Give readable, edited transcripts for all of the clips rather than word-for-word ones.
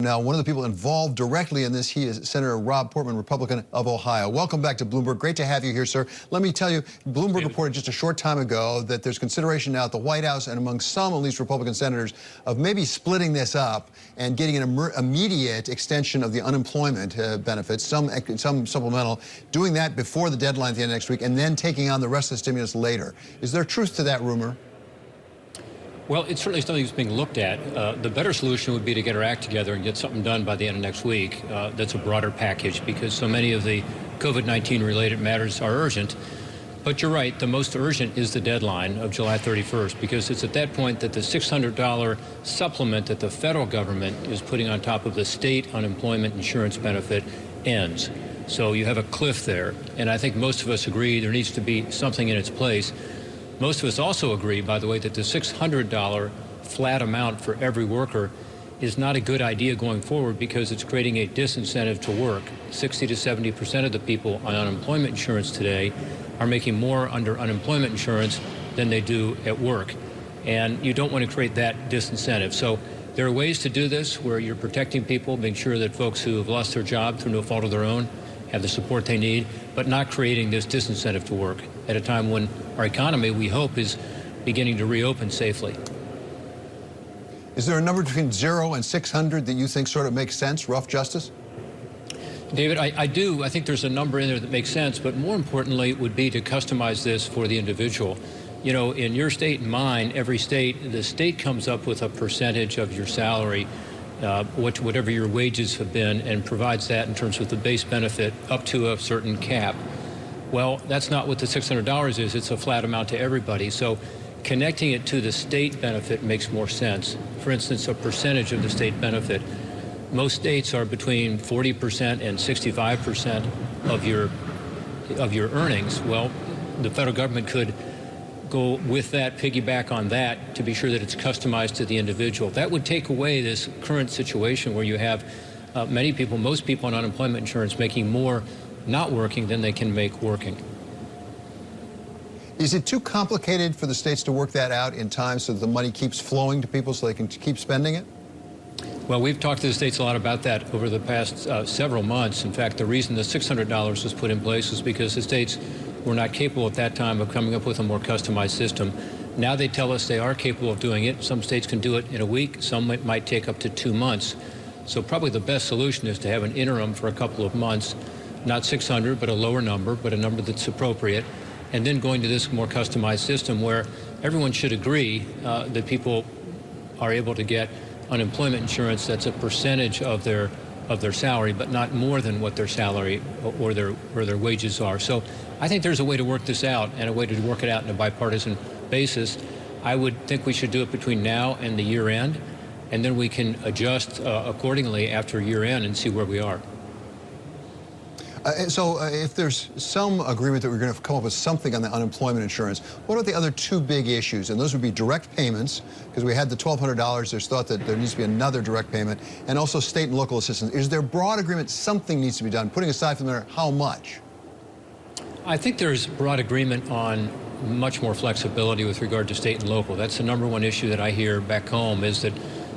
Now, one of the people involved directly in this, he is Senator Rob Portman, Republican of Ohio. Welcome back to Bloomberg. Great to have you here, sir. Let me tell you, Bloomberg reported just a short time ago that there's consideration now at the White House and among some, at least Republican senators, of maybe splitting this up and getting an immediate extension of the unemployment benefits, some supplemental, doing that before the deadline at the end of next week, and then taking on the rest of the stimulus later. Is there truth to that rumor? Well, it's certainly something that's being looked at. The better solution would be to get our act together and get something done by the end of next week. That's a broader package because so many of the COVID-19 related matters are urgent. But you're right, the most urgent is the deadline of July 31st because it's at that point that the $600 supplement that the federal government is putting on top of the state unemployment insurance benefit ends. So you have a cliff there. And I think most of us agree there needs to be something in its place. Most of us also agree, by the way, that the $600 flat amount for every worker is not a good idea going forward because it's creating a disincentive to work. 60 to 70% of the people on unemployment insurance today are making more under unemployment insurance than they do at work. And you don't want to create that disincentive. So there are ways to do this where you're protecting people, making sure that folks who have lost their job through no fault of their own have the support they need, but not creating this disincentive to work at a time when our economy, we hope, is beginning to reopen safely. Is there a number between 0 and 600 that you think sort of makes sense, rough justice? David, I do. I think there's a number in there that makes sense, but more importantly would be to customize this for the individual. You know, in your state and mine, every state, the state comes up with a percentage of your salary, whatever your wages have been, and provides that in terms of the base benefit up to a certain cap. Well, that's not what the $600 is. It's a flat amount to everybody. So connecting it to the state benefit makes more sense. For instance, a percentage of the state benefit. Most states are between 40% and 65% of your earnings. Well, the federal government could go with that, piggyback on that, to be sure that it's customized to the individual. That would take away this current situation where you have many people, most people on unemployment insurance making more not working than they can make working. Is it too complicated for the states to work that out in time so that the money keeps flowing to people so they can keep spending it? Well, we've talked to the states a lot about that over the past several months. In fact, the reason the $600 was put in place was because the states were not capable at that time of coming up with a more customized system. Now they tell us they are capable of doing it. Some states can do it in a week. Some might take up to 2 months. So probably the best solution is to have an interim for a couple of months, not 600, but a lower number, but a number that's appropriate, and then going to this more customized system where everyone should agree that people are able to get unemployment insurance that's a percentage of their salary, but not more than what their salary or their wages are. So I think there's a way to work this out and a way to work it out on a bipartisan basis. I would think we should do it between now and the year end, and then we can adjust accordingly after year end and see where we are. So if there's some agreement that we're going to come up with something on the unemployment insurance, what are the other two big issues? And those would be direct payments, because we had the $1,200. There's thought that there needs to be another direct payment, and also state and local assistance. Is there broad agreement something needs to be done, putting aside from there how much? I think there's broad agreement on much more flexibility with regard to state and local. That's the number one issue that I hear back home is that,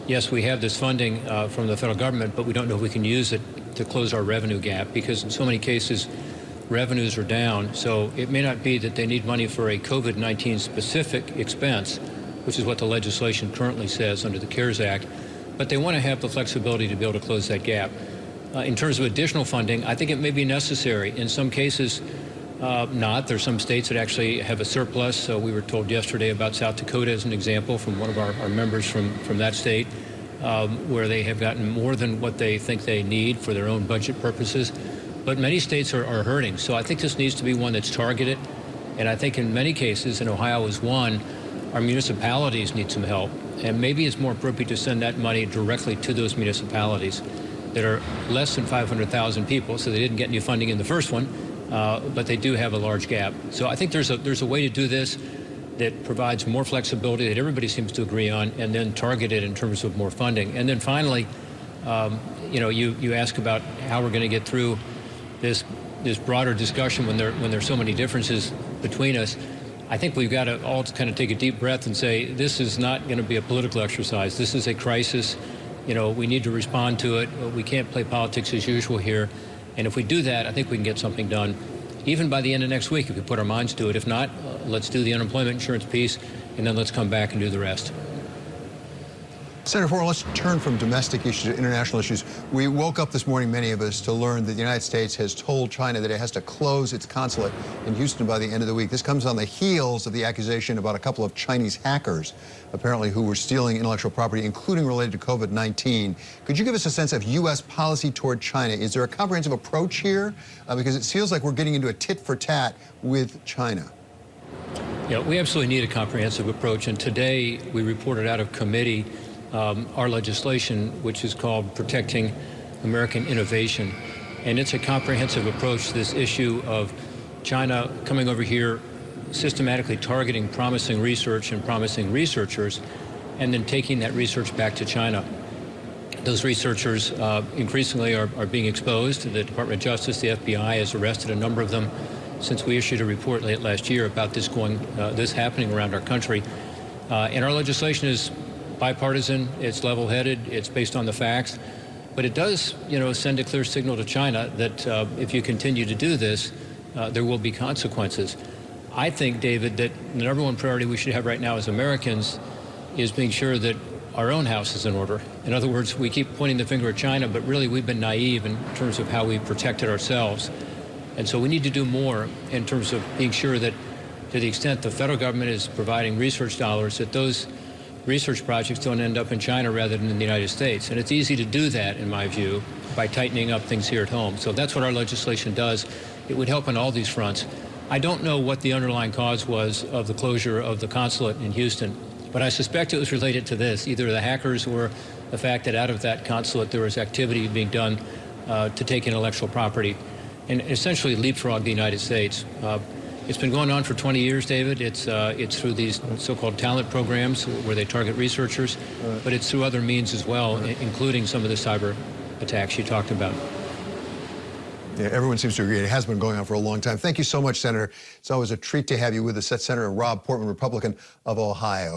yes, we have this funding from the federal government, but we don't know if we can use it to close our revenue gap because in so many cases revenues are down. So it may not be that they need money for a COVID-19 specific expense, which is what the legislation currently says under the CARES Act, but they want to have the flexibility to be able to close that gap. In terms of additional funding, I think it may be necessary. In some cases, not. There's some states that actually have a surplus. So we were told yesterday about South Dakota as an example from one of our members from that state, where they have gotten more than what they think they need for their own budget purposes. But many states are hurting. So I think this needs to be one that's targeted. And I think in many cases, and Ohio is one, our municipalities need some help. And maybe it's more appropriate to send that money directly to those municipalities that are less than 500,000 people. So they didn't get any funding in the first one, but they do have a large gap. So I think there's a way to do this that provides more flexibility that everybody seems to agree on, and then target it in terms of more funding. And then finally, you know, you ask about how we're going to get through this broader discussion when there's so many differences between us. I think we've got to all kind of take a deep breath and say this is not going to be a political exercise. This is a crisis. You know, we need to respond to it. We can't play politics as usual here. And if we do that, I think we can get something done, even by the end of next week, if we put our minds to it. If not, let's do the unemployment insurance piece, and then let's come back and do the rest. Senator Portman, let's turn from domestic issues to international issues. We woke up this morning, many of us, to learn that the United States has told China that it has to close its consulate in Houston by the end of the week. This comes on the heels of the accusation about a couple of Chinese hackers, apparently, who were stealing intellectual property, including related to COVID-19. Could you give us a sense of U.S. policy toward China? Is there a comprehensive approach here? Because it feels like we're getting into a tit-for-tat with China. Yeah, we absolutely need a comprehensive approach. And today, we reported out of committee our legislation, which is called Protecting American Innovation. And it's a comprehensive approach to this issue of China coming over here, systematically targeting promising research and promising researchers, and then taking that research back to China. Those researchers increasingly are being exposed. The Department of Justice, the FBI, has arrested a number of them since we issued a report late last year about this happening around our country. And our legislation is bipartisan, it's level-headed, it's based on the facts, but it does, send a clear signal to China that if you continue to do this, there will be consequences. I think, David, that the number one priority we should have right now as Americans is being sure that our own house is in order. In other words, we keep pointing the finger at China, but really we've been naive in terms of how we've protected ourselves. And so we need to do more in terms of being sure that to the extent the federal government is providing research dollars, that those research projects don't end up in China rather than in the United States. And it's easy to do that, in my view, by tightening up things here at home. So that's what our legislation does. It would help on all these fronts. I don't know what the underlying cause was of the closure of the consulate in Houston, but I suspect it was related to this, either the hackers or the fact that out of that consulate there was activity being done to take intellectual property and essentially leapfrog the United States. It's been going on for 20 years, David. It's through these so-called talent programs where they target researchers, but it's through other means as well, including some of the cyber attacks you talked about. Yeah, everyone seems to agree. It has been going on for a long time. Thank you so much, Senator. It's always a treat to have you with us. That's Senator Rob Portman, Republican of Ohio.